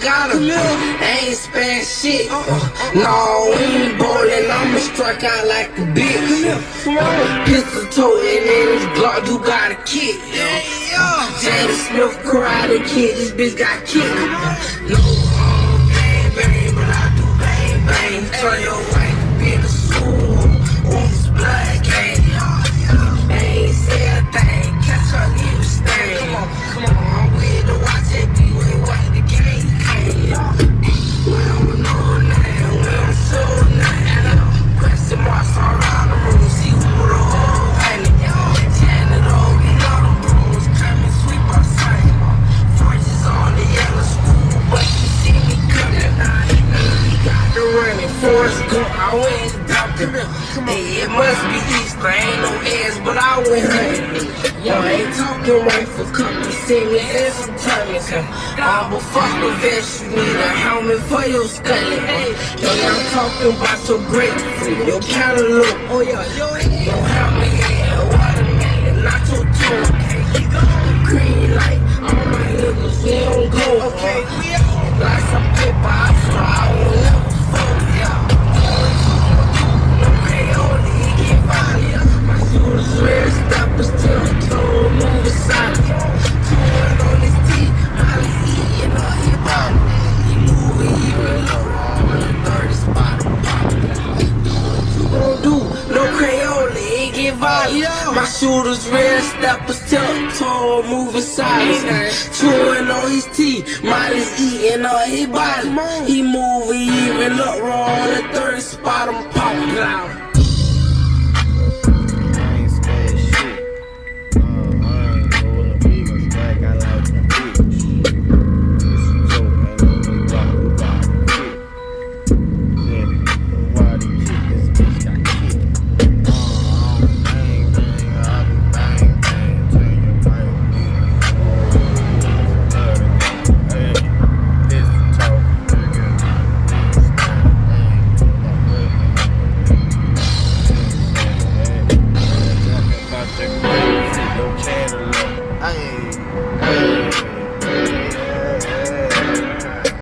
got him. I ain't spare shit. No, we ain't bowling. I'ma strike out like a bitch. Pistol toting in his Glock, you got a kick. Jaden Smith Karate Kid, this bitch got kicked. No, bang bang, but I do bang bang. Turn your wife in the school. Oops, blood gang. I ain't say a thing, catch her leave stain. Come on, I'm with the watch it, be with what the game came. We don't know now, we don't show now. Question marks all around the room, see who the whole honey. Janitor, we know the brooms, come and sweep our side. Forges on the yellow school, but you see me coming. We got the running, Forrest Gump, I went dumping. Hey, it must be Easter, ain't no ass, but I went hunting. Yo, I ain't talking rifle, couple singing and some tongues. But fuck the vest, you need a helmet for your scully. Yo, I'm talking about your grapefruit, your cantaloupe. Oh yeah, your helmet, yeah, watermelon, not your tongue. Green light, all my niggas, we don't go. Okay, we out. Like some paper, I swear I will never fold, yeah. No Crayola, he get violent. My shooters red stoppers till the toe move aside. Chewing on his teeth, Molly eating all his body. He moving even lower on the 30 spot. Don't do no Crayola, he get violent. My shooters red steppers till the toe moving silence. Chewing on his teeth, Molly's eating all his body. He moving even lower on the 30 spot. I'm popping out. Hey.